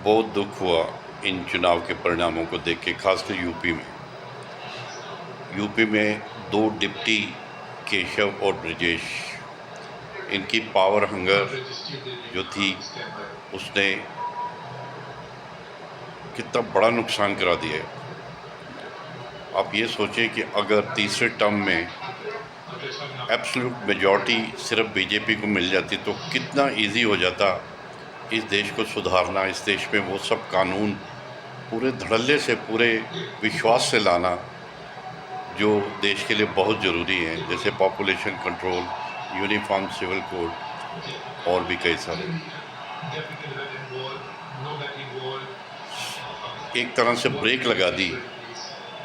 बहुत दुख हुआ इन चुनाव के परिणामों को देख के, खासकर यूपी में दो डिप्टी केशव और ब्रजेश, इनकी पावर हंगर जो थी उसने कितना बड़ा नुकसान करा दिया है। आप ये सोचें कि अगर तीसरे टर्म में एब्सोल्यूट मेजॉरिटी सिर्फ बीजेपी को मिल जाती तो कितना इजी हो जाता इस देश को सुधारना, इस देश में वो सब कानून पूरे धड़ल्ले से, पूरे विश्वास से लाना जो देश के लिए बहुत ज़रूरी है, जैसे population control, uniform civil code और भी कई सारे। एक तरह से ब्रेक लगा दी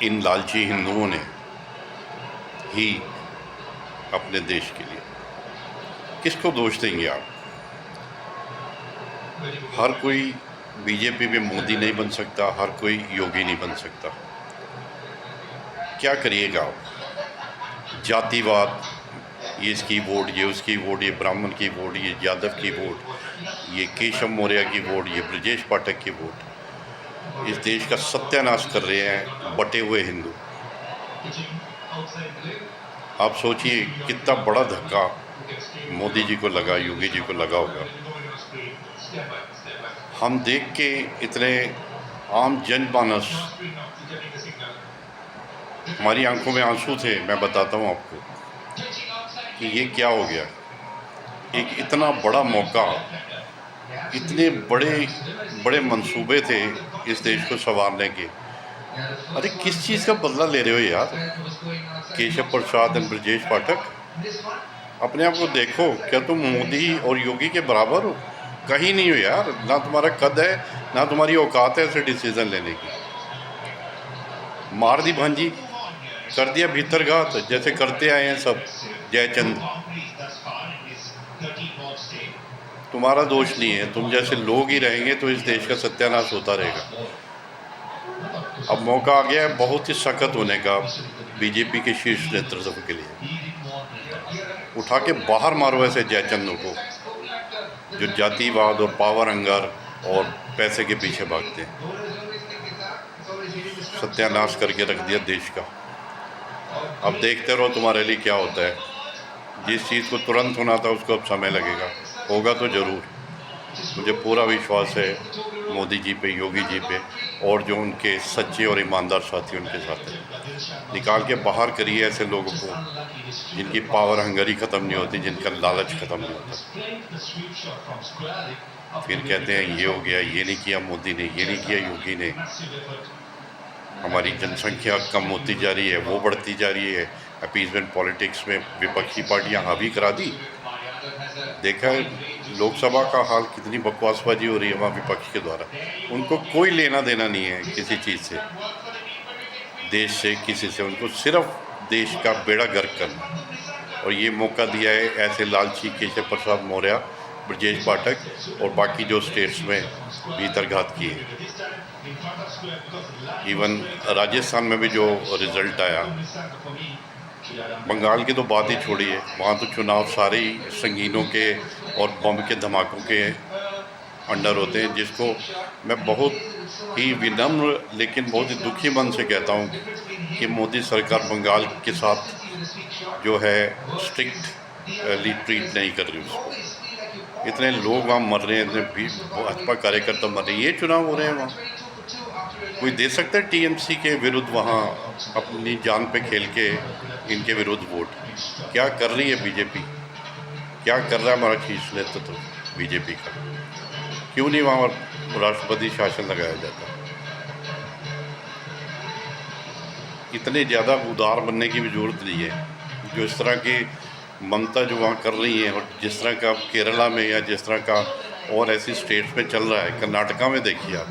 इन लालची हिंदुओं ने ही अपने देश के लिए। किसको दोष देंगे आप? हर कोई बीजेपी में मोदी नहीं बन सकता, हर कोई योगी नहीं बन सकता। क्या करिएगा आप? जातिवाद, ये इसकी वोट, ये उसकी वोट, ये ब्राह्मण की वोट, ये यादव की वोट, ये केशव मौर्य की वोट, ये ब्रजेश पाठक की वोट, इस देश का सत्यानाश कर रहे हैं बटे हुए हिंदू। आप सोचिए कितना बड़ा धक्का मोदी जी को लगा, योगी जी को लगा होगा। हम देख के इतने आम जनमानस, हमारी आंखों में आंसू थे। मैं बताता हूँ आपको कि ये क्या हो गया। एक इतना बड़ा मौका, इतने बड़े बड़े मंसूबे थे इस देश को संवारने के। अरे किस चीज़ का बदला ले रहे हो यार? केशव प्रसाद और ब्रजेश पाठक, अपने आप को देखो। क्या तुम मोदी और योगी के बराबर हो? कहीं नहीं हो यार। ना तुम्हारा कद है, ना तुम्हारी औकात है ऐसे डिसीजन लेने की। मार दी भांजी, कर दिया भीतरघात, जैसे करते आए हैं सब जयचंद। तुम्हारा दोष नहीं है, तुम जैसे लोग ही रहेंगे तो इस देश का सत्यानाश होता रहेगा। अब मौका आ गया है बहुत ही सख्त होने का बीजेपी के शीर्ष नेतृत्व के लिए। उठा के बाहर मारो ऐसे जयचंदों को जो जातिवाद और पावर हंगर और पैसे के पीछे भागते हैं। सत्यानाश करके रख दिया देश का। अब देखते रहो तुम्हारे लिए क्या होता है। जिस चीज़ को तुरंत होना था उसको अब समय लगेगा। होगा तो ज़रूर। मुझे पूरा विश्वास है मोदी जी पे, योगी जी पे, और जो उनके सच्चे और ईमानदार साथी उनके साथ हैं। निकाल के बाहर करिए ऐसे लोगों को जिनकी पावर हंगरी ख़त्म नहीं होती, जिनका लालच ख़त्म नहीं होता। फिर कहते हैं ये हो गया, ये नहीं किया मोदी ने, ये नहीं किया योगी ने। हमारी जनसंख्या कम होती जा रही है, वो बढ़ती जा रही है। अपीजमेंट पॉलिटिक्स में विपक्षी पार्टियां हावी करा दी। देखा है लोकसभा का हाल, कितनी बकवासबाजी हो रही है वहाँ विपक्ष के द्वारा। उनको कोई लेना देना नहीं है किसी चीज़ से, देश से, किसी से। उनको सिर्फ देश का बेड़ा गर्क करना। और ये मौका दिया है ऐसे लालची केशव प्रसाद मौर्य, ब्रजेश पाठक और बाकी जो स्टेट्स में भीतरघात किए। इवन राजस्थान में भी जो रिज़ल्ट आया, बंगाल की तो बात ही छोड़िए, वहाँ तो चुनाव सारे ही संगीनों के और बम के धमाकों के अंडर होते हैं। जिसको मैं बहुत ही विनम्र लेकिन बहुत ही दुखी मन से कहता हूँ कि मोदी सरकार बंगाल के साथ जो है स्ट्रिक्टली ट्रीट नहीं कर रही उसको। इतने लोग वहाँ मर रहे हैं, इतने भी भाजपा कार्यकर्ता मर रहे हैं, ये चुनाव हो रहे हैं वहाँ। कोई दे सकता है टीएमसी के विरुद्ध वहाँ अपनी जान पे खेल के इनके विरुद्ध वोट? क्या कर रही है बीजेपी? क्या कर रहा है हमारा शीर्ष नेतृत्व बीजेपी का? क्यों नहीं वहाँ राष्ट्रपति शासन लगाया जाता? इतने ज़्यादा उदार बनने की भी ज़रूरत नहीं है। जो इस तरह की ममता जो वहाँ कर रही है, और जिस तरह का केरला में या जिस तरह का और ऐसी स्टेट्स में चल रहा है, कर्नाटका में देखिए आप,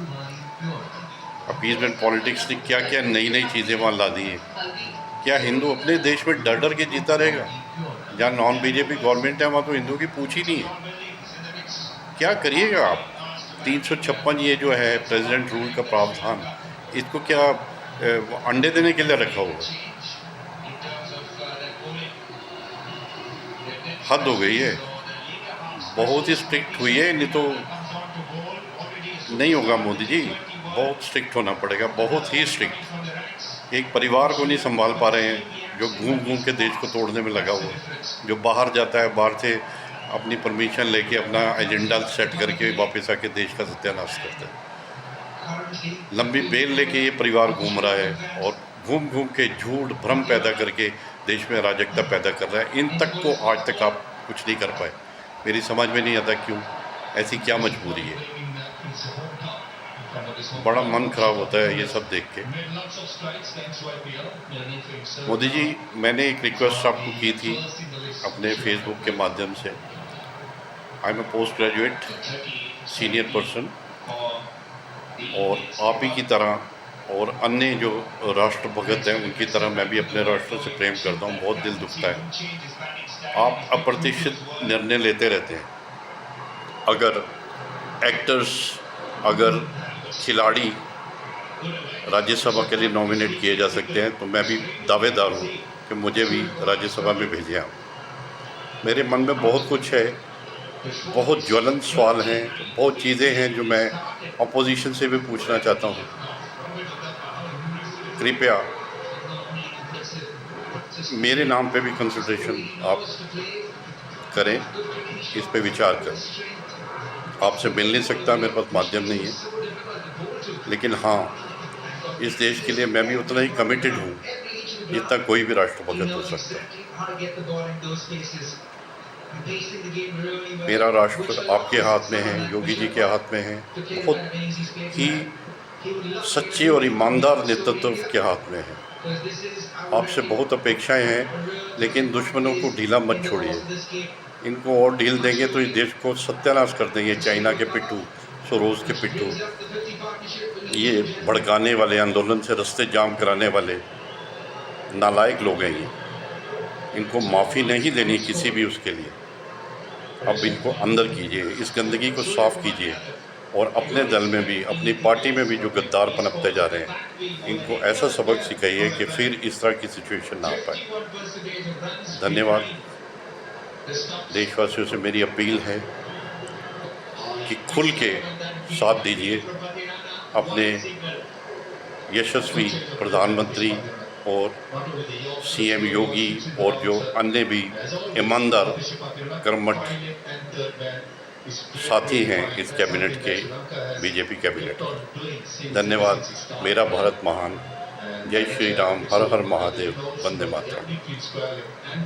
अपीजमेंट पॉलिटिक्स ने क्या क्या नई नई चीज़ें वहाँ ला दी हैं। क्या हिंदू अपने देश में डर डर के जीता रहेगा? जहाँ नॉन बीजेपी गवर्नमेंट है वहाँ तो हिंदू की पूछ ही नहीं है। क्या करिएगा आप? 356 ये जो है प्रेसिडेंट रूल का प्रावधान, इसको क्या अंडे देने के लिए रखा हुआ? हद हो गई है। बहुत ही स्ट्रिक्ट हुई है, नहीं तो नहीं होगा मोदी जी, बहुत स्ट्रिक्ट होना पड़ेगा, बहुत ही स्ट्रिक्ट। एक परिवार को नहीं संभाल पा रहे हैं, जो घूम घूम के देश को तोड़ने में लगा हुआ है, जो बाहर जाता है, बाहर से अपनी परमिशन लेके अपना एजेंडा सेट करके वापस आके देश का सत्यानाश करता है। लंबी बेल लेके ये परिवार घूम रहा है और घूम घूम के झूठ भ्रम पैदा करके देश में अराजकता पैदा कर रहा है। इन तक को आज तक आप कुछ नहीं कर पाए। मेरी समझ में नहीं आता क्यों, ऐसी क्या मजबूरी है। बड़ा मन खराब होता है ये सब देख के। मोदी जी, मैंने एक रिक्वेस्ट आपको की थी अपने फेसबुक के माध्यम से। I am a post graduate senior person, और आप ही की तरह और अन्य जो राष्ट्रभगत हैं उनकी तरह मैं भी अपने राष्ट्र से प्रेम करता हूँ। बहुत दिल दुखता है। आप अप्रत्याशित निर्णय लेते रहते हैं। अगर एक्टर्स, अगर खिलाड़ी राज्यसभा के लिए नॉमिनेट किए जा सकते हैं तो मैं भी दावेदार हूँ कि मुझे भी राज्यसभा में भेजें आप। मेरे मन में बहुत कुछ है, बहुत ज्वलंत सवाल हैं, बहुत चीज़ें हैं जो मैं अपोजिशन से भी पूछना चाहता हूँ। कृपया मेरे नाम पे भी कंसिडरेशन आप करें, इस पे विचार करें। आपसे मिल नहीं सकता, मेरे पास माध्यम नहीं है, लेकिन हाँ, इस देश के लिए मैं भी उतना ही कमिटेड हूँ जितना कोई भी राष्ट्रभगत हो सकता है। मेरा राष्ट्र आपके हाथ में है, योगी जी के हाथ में है, बहुत ही सच्चे और ईमानदार नेतृत्व के हाथ में है। आपसे बहुत अपेक्षाएं हैं, लेकिन दुश्मनों को ढीला मत छोड़िए। इनको और ढील देंगे तो इस देश को सत्यानाश कर देंगे। चाइना के पिट्ठू, सोरोस के पिट्ठू, ये भड़काने वाले, आंदोलन से रास्ते जाम कराने वाले नालायक लोग हैं ये। इनको माफ़ी नहीं देनी किसी भी उसके लिए। अब इनको अंदर कीजिए, इस गंदगी को साफ़ कीजिए, और अपने दल में भी, अपनी पार्टी में भी जो गद्दार पनपते जा रहे हैं, इनको ऐसा सबक सिखाइए कि फिर इस तरह की सिचुएशन ना आ पाए। धन्यवाद। देशवासियों से मेरी अपील है कि खुल के साथ दीजिए अपने यशस्वी प्रधानमंत्री और सीएम योगी और जो अन्य भी ईमानदार कर्मठ साथी हैं इस कैबिनेट के, बीजेपी कैबिनेट के। धन्यवाद। मेरा भारत महान। जय श्री राम। हर हर महादेव। वंदे मातरम।